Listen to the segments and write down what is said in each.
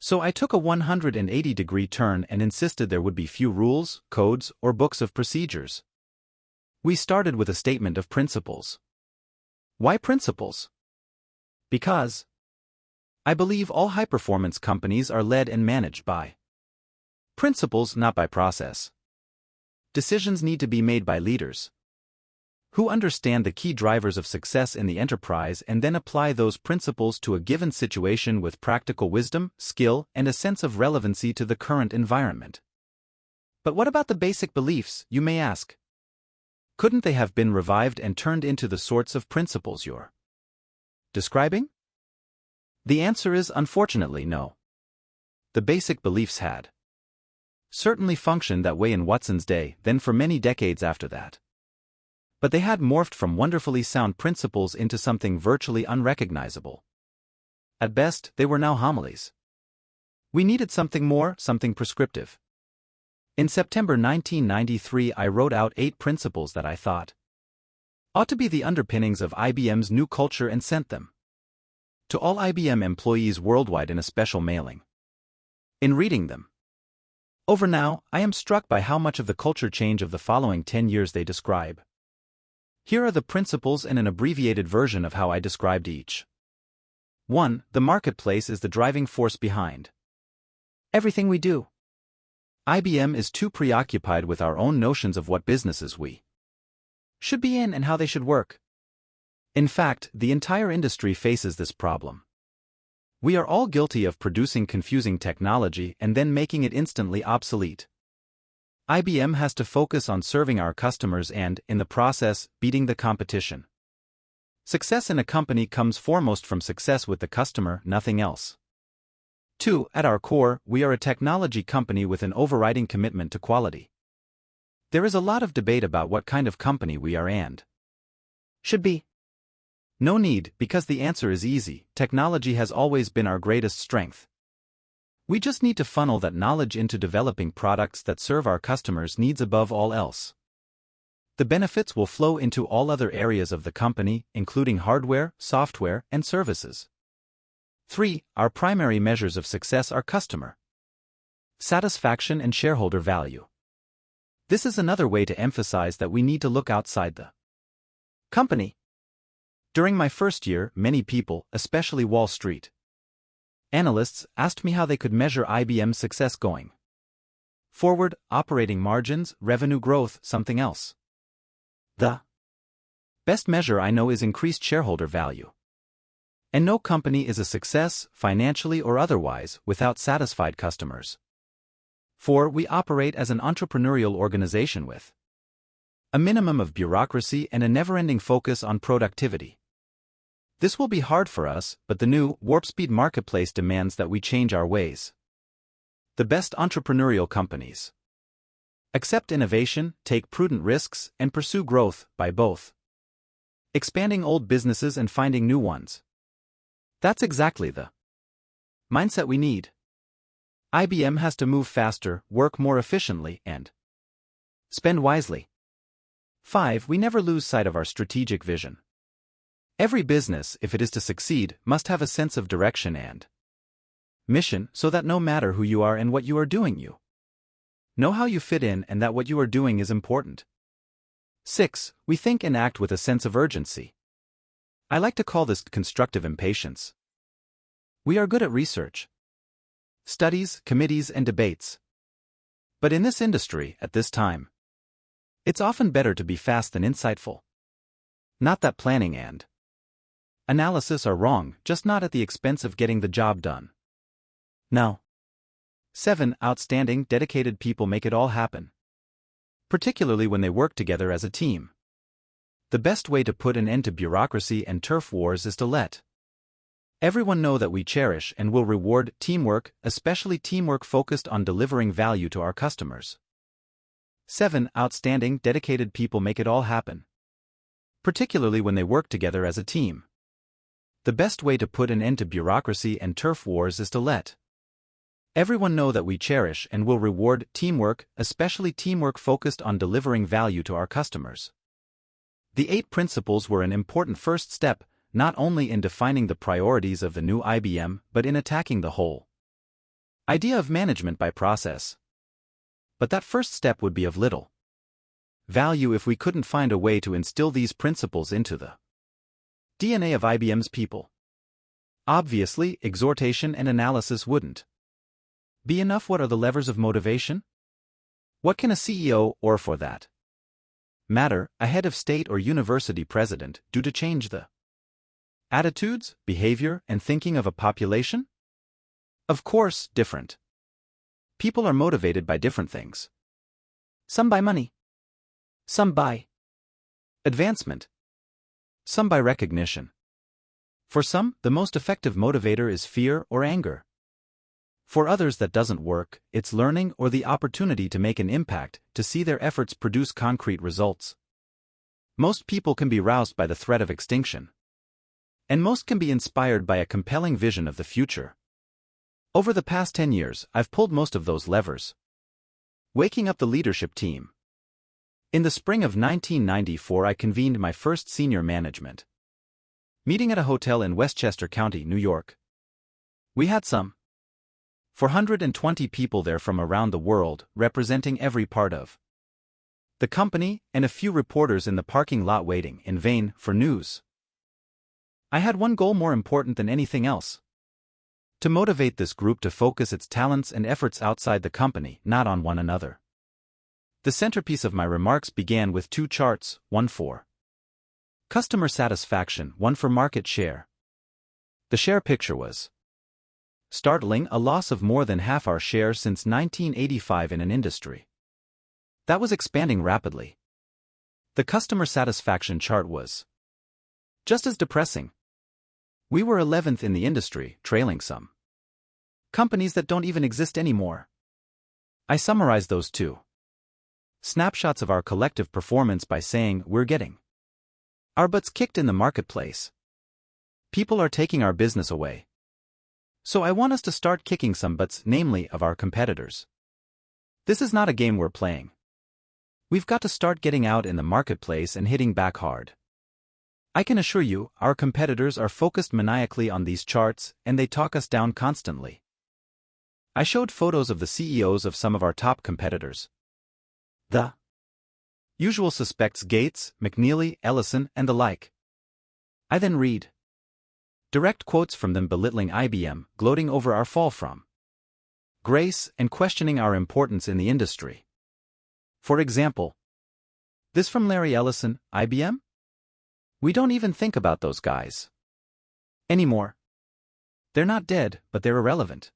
So I took a 180-degree turn and insisted there would be few rules, codes, or books of procedures. We started with a statement of principles. Why principles? Because I believe all high-performance companies are led and managed by principles, not by process. Decisions need to be made by leaders who understand the key drivers of success in the enterprise and then apply those principles to a given situation with practical wisdom, skill, and a sense of relevancy to the current environment. But what about the basic beliefs, you may ask? Couldn't they have been revived and turned into the sorts of principles you're describing? The answer is unfortunately no. The basic beliefs had certainly functioned that way in Watson's day, then for many decades after that. But they had morphed from wonderfully sound principles into something virtually unrecognizable. At best, they were now homilies. We needed something more, something prescriptive. In September 1993, I wrote out 8 principles that I thought ought to be the underpinnings of IBM's new culture and sent them to all IBM employees worldwide in a special mailing. In reading them over now, I am struck by how much of the culture change of the following 10 years they describe. Here are the principles and an abbreviated version of how I described each. 1. The marketplace is the driving force behind everything we do. IBM is too preoccupied with our own notions of what businesses we should be in and how they should work. In fact, the entire industry faces this problem. We are all guilty of producing confusing technology and then making it instantly obsolete. IBM has to focus on serving our customers and, in the process, beating the competition. Success in a company comes foremost from success with the customer, nothing else. 2. At our core, we are a technology company with an overriding commitment to quality. There is a lot of debate about what kind of company we are and should be. No need, because the answer is easy. Technology has always been our greatest strength. We just need to funnel that knowledge into developing products that serve our customers' needs above all else. The benefits will flow into all other areas of the company, including hardware, software, and services. 3. Our primary measures of success are customer satisfaction and shareholder value. This is another way to emphasize that we need to look outside the company. During my first year, many people, especially Wall Street analysts, asked me how they could measure IBM's success going forward, operating margins, revenue growth, something else. The best measure I know is increased shareholder value. And no company is a success, financially or otherwise, without satisfied customers. 4. We operate as an entrepreneurial organization with a minimum of bureaucracy and a never-ending focus on productivity. This will be hard for us, but the new, warp-speed marketplace demands that we change our ways. The best entrepreneurial companies accept innovation, take prudent risks, and pursue growth by both expanding old businesses and finding new ones. That's exactly the mindset we need. IBM has to move faster, work more efficiently, and spend wisely. 5. We never lose sight of our strategic vision. Every business, if it is to succeed, must have a sense of direction and mission, so that no matter who you are and what you are doing, you know how you fit in and that what you are doing is important. 6. We think and act with a sense of urgency. I like to call this constructive impatience. We are good at research, studies, committees, and debates. But in this industry, at this time, it's often better to be fast than insightful. Not that planning and analysis are wrong, just not at the expense of getting the job done. No. 7. Outstanding, dedicated people make it all happen. Particularly when they work together as a team. The best way to put an end to bureaucracy and turf wars is to let everyone know that we cherish and will reward teamwork, especially teamwork focused on delivering value to our customers. 7. Outstanding, dedicated people make it all happen. Particularly when they work together as a team. The best way to put an end to bureaucracy and turf wars is to let everyone know that we cherish and will reward teamwork, especially teamwork focused on delivering value to our customers. The 8 principles were an important first step, not only in defining the priorities of the new IBM, but in attacking the whole Idea of management by process. But that first step would be of little value if we couldn't find a way to instill these principles into the DNA of IBM's people. Obviously, exhortation and analysis wouldn't be enough. What are the levers of motivation? What can a CEO, or for that matter, a head of state or university president, do to change the attitudes, behavior, and thinking of a population? Of course, different people are motivated by different things. Some by money. Some by advancement. Some by recognition. For some, the most effective motivator is fear or anger. For others that doesn't work, it's learning or the opportunity to make an impact, to see their efforts produce concrete results. Most people can be roused by the threat of extinction. And most can be inspired by a compelling vision of the future. Over the past 10 years, I've pulled most of those levers. Waking up the leadership team. In the spring of 1994, I convened my first senior management meeting at a hotel in Westchester County, New York. We had some 420 people there from around the world, representing every part of the company, and a few reporters in the parking lot waiting in vain for news. I had one goal more important than anything else: to motivate this group to focus its talents and efforts outside the company, not on one another. The centerpiece of my remarks began with two charts, one for customer satisfaction, one for market share. The share picture was startling: a loss of more than half our share since 1985 in an industry that was expanding rapidly. The customer satisfaction chart was just as depressing. We were 11th in the industry, trailing some companies that don't even exist anymore. I summarized those two snapshots of our collective performance by saying, we're getting our butts kicked in the marketplace. People are taking our business away. So I want us to start kicking some butts, namely of our competitors. This is not a game we're playing. We've got to start getting out in the marketplace and hitting back hard. I can assure you, our competitors are focused maniacally on these charts, and they talk us down constantly. I showed photos of the CEOs of some of our top competitors. The usual suspects: Gates, McNeely, Ellison, and the like. I then read direct quotes from them belittling IBM, gloating over our fall from grace, and questioning our importance in the industry. For example, this from Larry Ellison: IBM? We don't even think about those guys anymore. They're not dead, but they're irrelevant.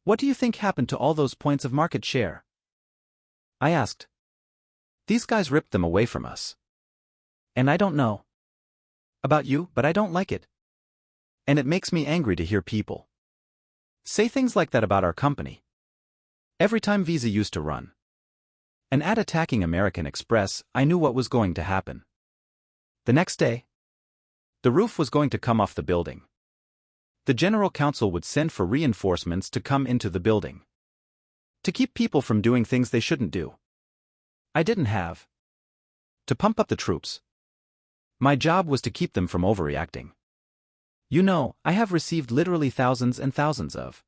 What do you think happened to all those points of market share? I asked. These guys ripped them away from us. And I don't know about you, but I don't like it. And it makes me angry to hear people say things like that about our company. Every time Visa used to run an ad attacking American Express, I knew what was going to happen. The next day, the roof was going to come off the building. The general counsel would send for reinforcements to come into the building to keep people from doing things they shouldn't do. I didn't have to pump up the troops. My job was to keep them from overreacting. You know, I have received literally thousands and thousands of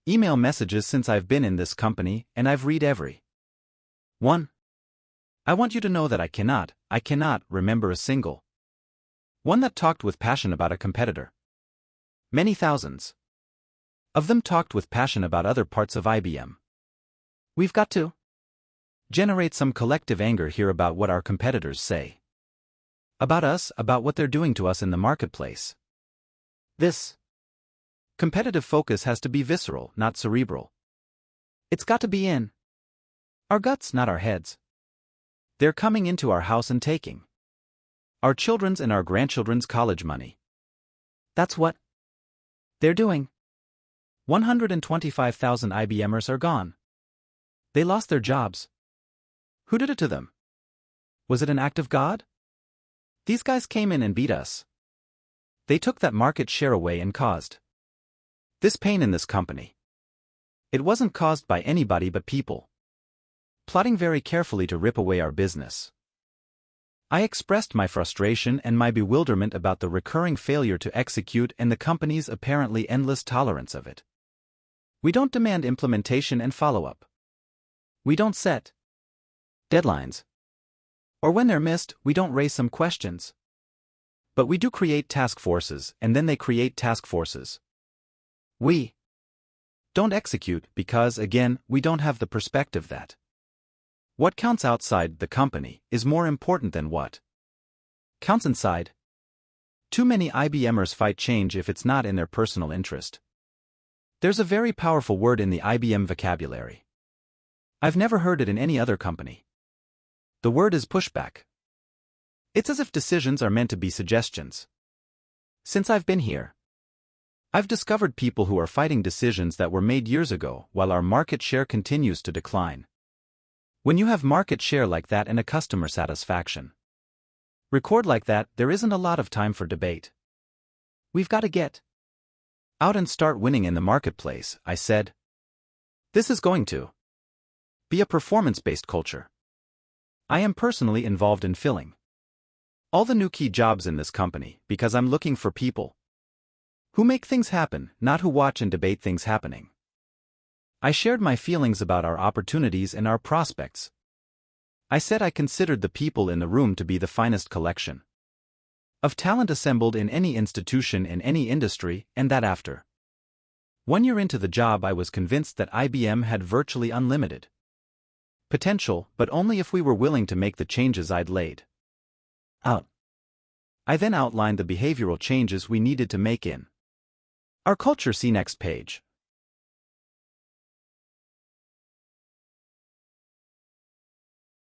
email messages since I've been in this company, and I've read every one. I want you to know that I cannot remember a single one that talked with passion about a competitor. Many thousands of them talked with passion about other parts of IBM. We've got to generate some collective anger here about what our competitors say about us, about what they're doing to us in the marketplace. This competitive focus has to be visceral, not cerebral. It's got to be in our guts, not our heads. They're coming into our house and taking our children's and our grandchildren's college money. That's what they're doing. 125,000 IBMers are gone. They lost their jobs. Who did it to them? Was it an act of God? These guys came in and beat us. They took that market share away and caused this pain in this company. It wasn't caused by anybody but people plotting very carefully to rip away our business. I expressed my frustration and my bewilderment about the recurring failure to execute and the company's apparently endless tolerance of it. We don't demand implementation and follow-up. We don't set deadlines. Or when they're missed, we don't raise some questions. But we do create task forces, and then they create task forces. We don't execute because, again, we don't have the perspective that what counts outside the company is more important than what counts inside. Too many IBMers fight change if it's not in their personal interest. There's a very powerful word in the IBM vocabulary. I've never heard it in any other company. The word is pushback. It's as if decisions are meant to be suggestions. Since I've been here, I've discovered people who are fighting decisions that were made years ago while our market share continues to decline. When you have market share like that and a customer satisfaction record like that, there isn't a lot of time for debate. We've got to get out and start winning in the marketplace, I said. This is going to be a performance-based culture. I am personally involved in filling all the new key jobs in this company because I'm looking for people who make things happen, not who watch and debate things happening. I shared my feelings about our opportunities and our prospects. I said I considered the people in the room to be the finest collection of talent assembled in any institution in any industry, and that after 1 year into the job I was convinced that IBM had virtually unlimited potential, but only if we were willing to make the changes I'd laid out. I then outlined the behavioral changes we needed to make in our culture. See next page.